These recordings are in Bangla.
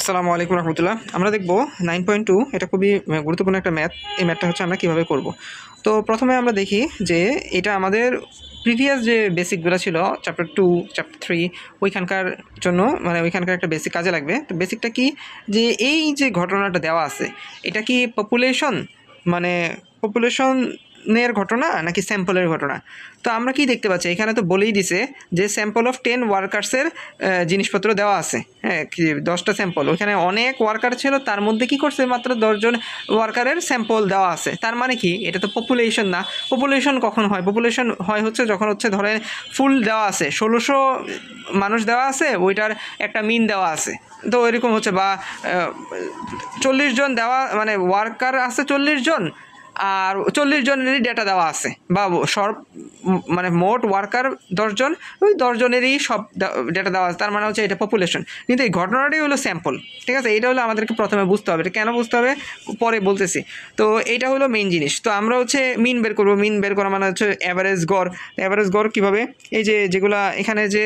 আসসালামু আলাইকুম রহমতুল্লাহ। আমরা দেখব 9.2, এটা খুবই গুরুত্বপূর্ণ একটা ম্যাথ। এই ম্যাথটা হচ্ছে আমরা কীভাবে করব। তো প্রথমে আমরা দেখি যে এটা আমাদের প্রিভিয়াস যে বেসিকগুলো ছিল চ্যাপ্টার 2, চ্যাপ্টার 3, ওইখানকার জন্য মানে ওইখানকার একটা বেসিক কাজে লাগবে। তো বেসিকটা কি, যে এই যে ঘটনাটা দেওয়া আছে এটা কি পপুলেশন মানে পপুলেশনের ঘটনা নাকি স্যাম্পলের ঘটনা। তো আমরা কি দেখতে পাচ্ছি, এখানে তো বলেই দিছে যে স্যাম্পল অফ 10 ওয়ার্কার্সের জিনিসপত্র দেওয়া আছে। হ্যাঁ, 10টা স্যাম্পল, ওইখানে অনেক ওয়ার্কার ছিল, তার মধ্যে কি করছে মাত্র 10 জন ওয়ার্কারের স্যাম্পল দেওয়া আছে। তার মানে কি, এটা তো পপুলেশন না। পপুলেশন কখন হয়? পপুলেশন হয় হচ্ছে যখন হচ্ছে ধরেন ফুল দেওয়া আছে, 1600 মানুষ দেওয়া আছে, ওইটার একটা মিন দেওয়া আছে। তো এরকম হচ্ছে, বা 40 জন দেওয়া মানে ওয়ার্কার আছে 40 জন, আর 40 জনেরই ডেটা দেওয়া আছে, বা সব মানে মোট ওয়ার্কার 10 জন, ওই 10 জনেরই সব ডেটা দেওয়া আছে। তার মানে হচ্ছে এটা পপুলেশন। কিন্তু এই ঘটনাটাই হলো স্যাম্পল। ঠিক আছে, এটা হলো আমাদেরকে প্রথমে বুঝতে হবে। এটা কেন বুঝতে হবে পরে বলতেছি। তো এইটা হলো মেইন জিনিস। তো আমরা হচ্ছে মিন বের করবো। মিন বের করা মানে হচ্ছে অ্যাভারেজ গড়। অ্যাভারেজ গড় কীভাবে, এই যে যেগুলা এখানে যে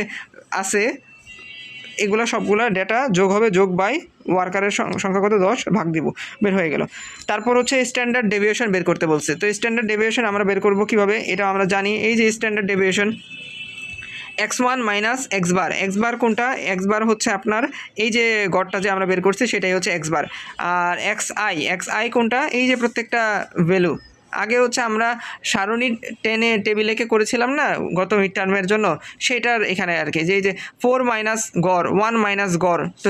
আছে এগুলো সবগুলা ডেটা যোগ হবে, যোগ বাই ওয়ার্কারের সংখ্যা কত 10 ভাগ দিব, বের হয়ে গেল। তারপর হচ্ছে স্ট্যান্ডার্ড ডেভিয়েশন বের করতে বলছে। তো স্ট্যান্ডার্ড ডেভিয়েশন আমরা বের করব কিভাবে, এটা আমরা জানি। এই যে standard deviation x1 minus X bar. X bar কোনটা? এক্স বার হচ্ছে আপনার এই যে গড়টা যে আমরা বের করছি সেটাই হচ্ছে এক্স বার। আর এক্স আই কোনটা? এই যে প্রত্যেকটা ভ্যালু। আগে হচ্ছে আমরা সারণী টেনে টেবিলেকে করেছিলাম না গত মিড টার্মের জন্য, সেটার এখানে আর কি, যে এই যে 4 মাইনাস গড়, 1 মাইনাস গড়, তো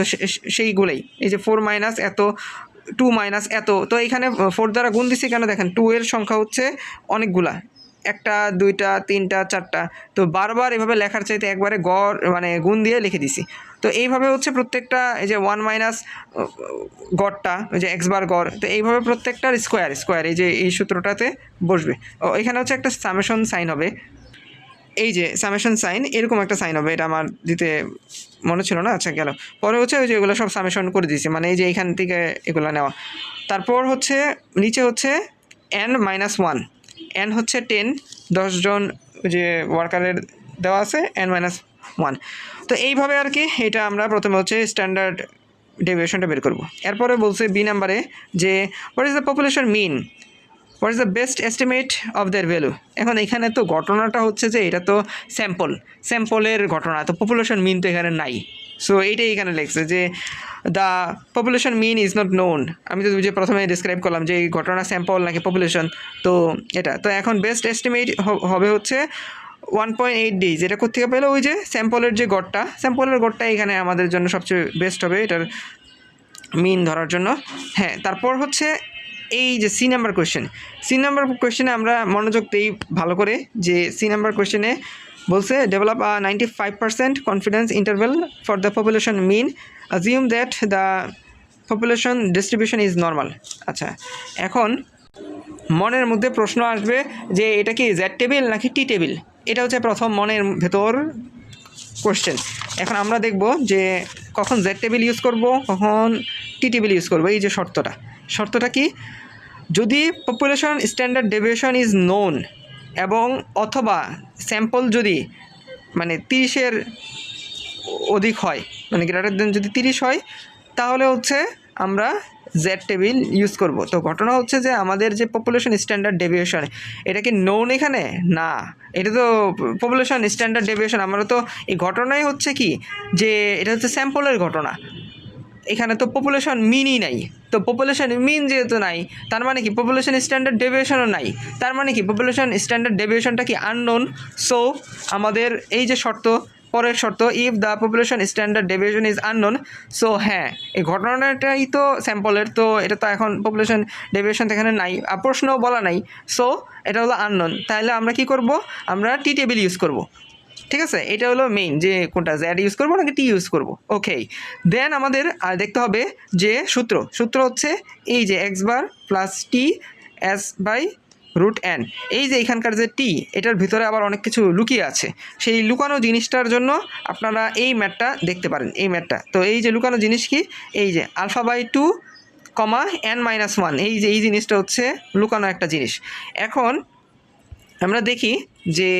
সেইগুলোই এই যে 4 মাইনাস এত, 2 মাইনাস এত। তো এইখানে 4 দ্বারা গুণ দিছি কেন, দেখেন 2 এর সংখ্যা হচ্ছে অনেকগুলা, একটা, দুইটা, তিনটা, চারটা। তো বারবার এভাবে লেখার চাইতে একবারে গড় মানে গুণ দিয়ে লিখে দিছি। তো এইভাবে হচ্ছে প্রত্যেকটা, এই যে 1 মাইনাস গড়টা, ওই যে এক্স বার গড়, তো এইভাবে প্রত্যেকটার স্কোয়ার এই যে এই সূত্রটাতে বসবে। ও এখানে হচ্ছে একটা সামেশন সাইন হবে, এই যে সামেশন সাইন, এরকম একটা সাইন হবে। এটা আমার দিতে মনে ছিল না, আচ্ছা গেল। পরে হচ্ছে ওই যে এগুলো সব সামেশন করে দিয়েছি, মানে এই যে এইখান থেকে এগুলো নেওয়া। তারপর হচ্ছে নিচে হচ্ছে n-1, n হচ্ছে 10 জন যে ওয়ার্কারের দেওয়া আছে, n-1। তো এইভাবে আর কি এটা আমরা প্রথমে হচ্ছে স্ট্যান্ডার্ড ডেভিয়েশনটা বের করব। এরপরে বলছে বি নাম্বারে যে what is the population mean, what is the best estimate of their value. এখন এখানে তো ঘটনাটা হচ্ছে যে এটা তো স্যাম্পলের ঘটনা, তো পপুলেশন মিন তো এখানে নাই। সো এইটাই এখানে লিখছে যে the population mean is not known. আমি তো যে প্রথমে ডিসক্রাইব করলাম যে এই ঘটনা স্যাম্পল নাকি পপুলেশন, তো এটা তো এখন বেস্ট এস্টিমেট হবে হচ্ছে 1.8 ডেজ। এটা কোথেকে পেলো? ওই যে স্যাম্পলের যে গড়টা, স্যাম্পলের গড়টা এখানে আমাদের জন্য সবচেয়ে বেস্ট হবে এটার মিন ধরার জন্য। হ্যাঁ, তারপর হচ্ছে এই যে সি নাম্বার কোয়েশ্চেনে আমরা মনোযোগ দিই ভালো করে, যে সি নাম্বার কোয়েশ্চেনে বলছে develop 95% confidence interval for the population mean, assume that the population distribution is normal. আচ্ছা, এখন মনের মধ্যে প্রশ্ন আসবে যে এটা কি জেড টেবিল নাকি টি টেবিল। এটা হচ্ছে প্রথম মনের ভেতর কোয়েশ্চেন। এখন আমরা দেখব যে কখন জেড টেবিল ইউজ করব, কখন টি টেবিল ইউজ করব। এই যে শর্তটা কি, যদি population standard deviation is known এবং অথবা স্যাম্পল যদি মানে 30-এর অধিক হয়, মানে গ্রেটার দেন যদি 30 হয়, তাহলে হচ্ছে আমরা জেড টেবিল ইউজ করব। তো ঘটনা হচ্ছে যে আমাদের যে পপুলেশন স্ট্যান্ডার্ড ডেভিয়েশন, এটা কি নোন এখানে না, এটা তো পপুলেশন স্ট্যান্ডার্ড ডেভিয়েশন। আমরা তো এই ঘটনাই হচ্ছে কি, যে এটা হচ্ছে স্যাম্পলের ঘটনা, এখানে তো পপুলেশন মিনই নাই। তো পপুলেশন মিন যেহেতু নাই, তার মানে কি পপুলেশন স্ট্যান্ডার্ড ডেভিয়েশনও নাই। তার মানে কি পপুলেশন স্ট্যান্ডার্ড ডেভিয়েশনটা কি আননোন। সো আমাদের এই যে শর্ত, পরের শর্ত, if the population standard deviation is unknown, so হ্যাঁ এই ঘটনাটাই তো স্যাম্পলের, তো এটা তো এখন পপুলেশন ডেভিয়েশন এখানে নাই, আর প্রশ্নও বলা নাই, সো এটা হলো আননোন। তাহলে আমরা কি করব, আমরা টি টেবিল ইউজ করব। ঠিক আছে, এটা হলো মেইন, যে কোনটা জেড ইউজ করবো নাকি টি ইউজ করব। ওকে, দেন আমাদের দেখতে হবে যে সূত্র হচ্ছে এই যে x bar plus t s by root n. এই যে এখানকার যে টি, এটার ভিতরে আবার অনেক কিছু লুকিয়ে আছে। সেই লুকানো জিনিসটার জন্য আপনারা এই ম্যাথটা দেখতে পারেন, এই ম্যাথটা। তো এই যে লুকানো জিনিস কি, এই যে আলফা বাই 2, n-1, এই যে এই জিনিসটা হচ্ছে লুকানো একটা জিনিস। এখন আমরা দেখি যে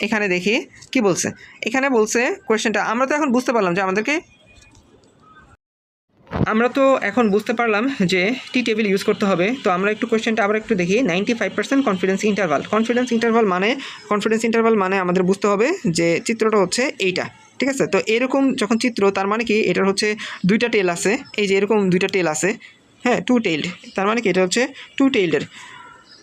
এখানে দেখি কি বলছে। এখানে বলছে কোয়েশ্চেনটা, আমরা তো এখন বুঝতে পারলাম যে আমাদেরকে আমরা তো এখন বুঝতে পারলাম যে টি টেবিল ইউজ করতে হবে। তো আমরা একটু কোয়েশ্চেনটা আবার একটু দেখি। 95% কনফিডেন্স ইন্টারভাল। কনফিডেন্স ইন্টারভাল মানে আমাদের বুঝতে হবে যে চিত্রটা হচ্ছে এইটা, ঠিক আছে। তো এরকম যখন চিত্র, তার মানে কি এটার হচ্ছে দুইটা টেল আছে, এই যে এরকম দুইটা টেল আছে, হ্যাঁ, টু টেইলড, তার মানে কি এটা হচ্ছে টু টেইলডের।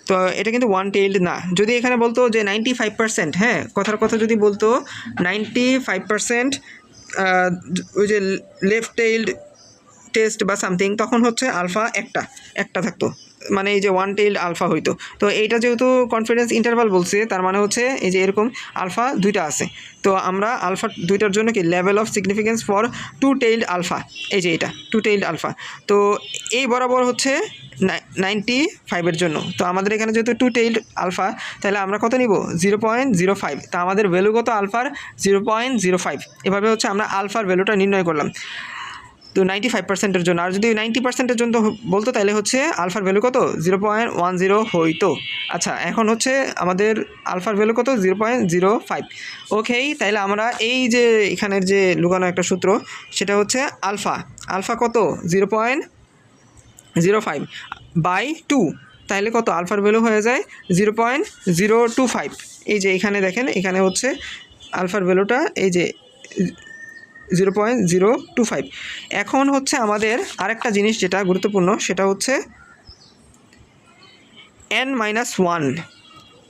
তো এটা কিন্তু ওয়ান টেইলড না। যদি এখানে বলতো যে 95%, হ্যাঁ, কথার কথা যদি বলতো 95% ওই যে লেফট টেইলড টেস্ট বা সামথিং, তখন হচ্ছে আলফা একটা থাকতো, মানে এই যে ওয়ান টেইলড আলফা হইতো। তো এইটা যেহেতু কনফিডেন্স ইন্টারভাল বলছে, তার মানে হচ্ছে এই যে এরকম আলফা দুইটা আছে। তো আমরা আলফা দুইটার জন্য কি level of significance for two tailed alpha, এই যে এটা টু টেইলড আলফা। তো এই বরাবর হচ্ছে 95-এর জন্য। তো আমাদের এখানে যেহেতু টু টেইলড আলফা, তাহলে আমরা কত নিব? 0.05। তা আমাদের ভ্যালু কত আলফার? 0.05। এভাবে হচ্ছে আমরা আলফার ভ্যালুটা নির্ণয় করলাম। তো 95%-এর জন্য। আর যদি 90%-এর জন্য বলতো, তাহলে হচ্ছে আলফার ভ্যালু কত? 0.10 হইতো। আচ্ছা, এখন হচ্ছে আমাদের আলফার ভ্যালু কত? 0.05। ওকেই, তাহলে আমরা এই যে এখানের যে লুকানো একটা সূত্র, সেটা হচ্ছে আলফা কত? 0.05 বাই 2, তাহলে কত? আলফার ভ্যালু হয়ে যায় 0.025। এই যে এখানে দেখেন, এখানে হচ্ছে আলফার ভ্যালুটা এই যে 0.025। এখন হচ্ছে আমাদের আরেকটা জিনিস যেটা গুরুত্বপূর্ণ, সেটা হচ্ছে n-1,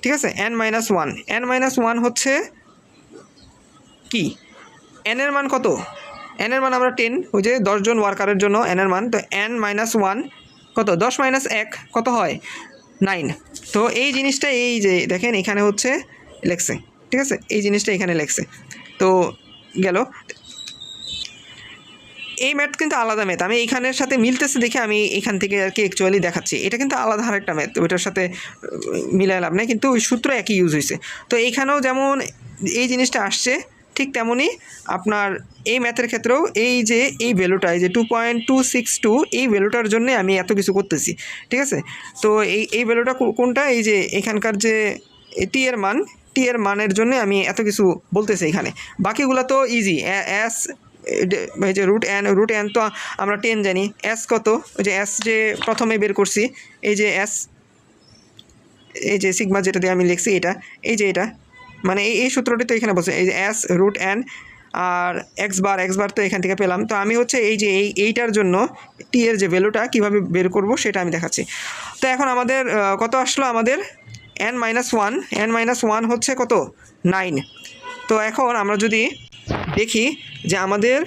ঠিক আছে। n-1 হচ্ছে কি? n এর মান কত? n এর মান আমরা 10, ওই যে 10 জন ওয়ার্কারের জন্য n এর মান। তো n-1 কত? 10 - 1 কত হয়? 9। তো এই জিনিসটা এই যে দেখেন এখানে হচ্ছে লেখছে, ঠিক আছে, এই জিনিসটা এখানে লেখছে। তো গেল। এই ম্যাথ কিন্তু আলাদা ম্যাথ, আমি এইখানের সাথে মিলতেছে দেখে আমি এখান থেকে আর কি অ্যাকচুয়ালি দেখাচ্ছি। এটা কিন্তু আলাদা আরেকটা ম্যাথ, ওইটার সাথে মিলায় লাভ নেই, কিন্তু ওই সূত্র একই ইউজ হয়েছে। তো এইখানেও যেমন এই জিনিসটা আসছে, ঠিক তেমনই আপনার এই ম্যাথের ক্ষেত্রেও এই যে এই ভ্যালুটা, এই যে 2.262, এই ভ্যালুটার জন্য আমি এত কিছু করতেছি, ঠিক আছে। তো এই ভ্যালুটা কোনটা? এই যে এখানকার যে টি এর মানের জন্য আমি এত কিছু বলতেছি এখানে। বাকিগুলো তো ইজি। এস, এই যে রুট এন তো আমরা 10 জানি। এস কত? ওই যে এস যে প্রথমে বের করছি, এই যে এস, এই যে সিগমা যেটা দিয়ে আমি লিখছি এটা, এই যে এটা, মানে এই সূত্রটি তো এখানে বলছে, এই যে এস রুট এন আর এক্স বার তো এখান থেকে পেলাম। তো আমি হচ্ছে এই যে এইটার জন্য টি এর যে ভ্যালুটা কীভাবে বের করব সেটা আমি দেখাচ্ছি। তো এখন আমাদের কত আসলো? আমাদের n-1 হচ্ছে কত? 9। তো এখন আমরা যদি দেখি যে আমাদের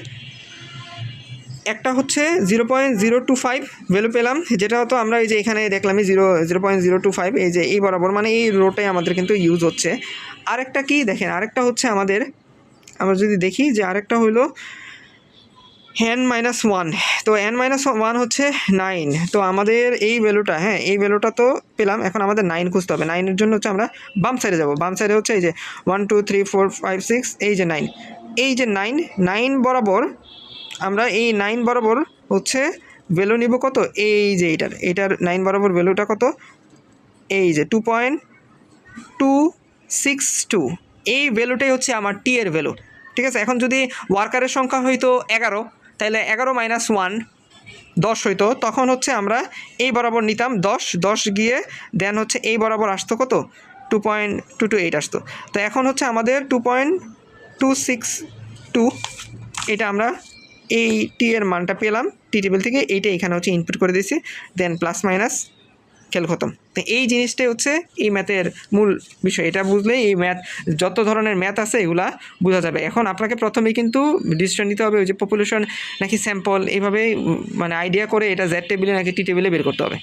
একটা হচ্ছে 0.025 ভ্যালু পেলাম, যেটা হতো আমরা এই যে এখানে দেখলাম 0.025, এই যে এই বরাবর, মানে এই রোটাই আমাদের কিন্তু ইউজ হচ্ছে। আরেকটা কি দেখেন, আরেকটা হচ্ছে আমাদের, আমরা যদি দেখি যে আরেকটা হইলো n-1। তো n-1 হচ্ছে 9। তো আমাদের এই ভ্যালুটা, হ্যাঁ, এই ভ্যালুটা তো পেলাম। এখন আমাদের 9 খুঁজতে হবে। 9-এর জন্য হচ্ছে আমরা বাম সাইডে যাব। বাম সাইডে হচ্ছে এই যে 1 2 3 4 5 6, এই যে 9, এই যে 9 বরাবর আমরা এই 9 বরাবর হচ্ছে ভ্যালু নিব কত? এই যে এইটার 9 বরাবর ভ্যালুটা কত? এই যে 2.262। এই ভ্যালুটাই হচ্ছে আমার টি এর ভ্যালু, ঠিক আছে। এখন যদি ওয়ার্কারের সংখ্যা হইতো 11, তাহলে 11 - 1 10 হইতো, তখন হচ্ছে আমরা এই বরাবর নিতাম 10 গিয়ে দেন হচ্ছে এই বরাবর আসতো কত? 2.228 আসতো। তো এখন হচ্ছে আমাদের 2.262, এটা আমরা এই টি এর মানটা পেলাম টি টেবিল থেকে, এইটা এখানে হচ্ছে ইনপুট করে দিয়েছি, দেন প্লাস মাইনাস খেল খতম। তো এই জিনিসটাই হচ্ছে এই ম্যাথের মূল বিষয়। এটা বুঝলেই এই ম্যাথ, যত ধরনের ম্যাথ আছে এগুলা বোঝা যাবে। এখন আপনাকে প্রথমেই কিন্তু ডিসিশন নিতে হবে, ওই যে পপুলেশন নাকি স্যাম্পল, এইভাবে মানে আইডিয়া করে এটা জেড টেবিলে নাকি টি টেবিলে বের করতে হবে।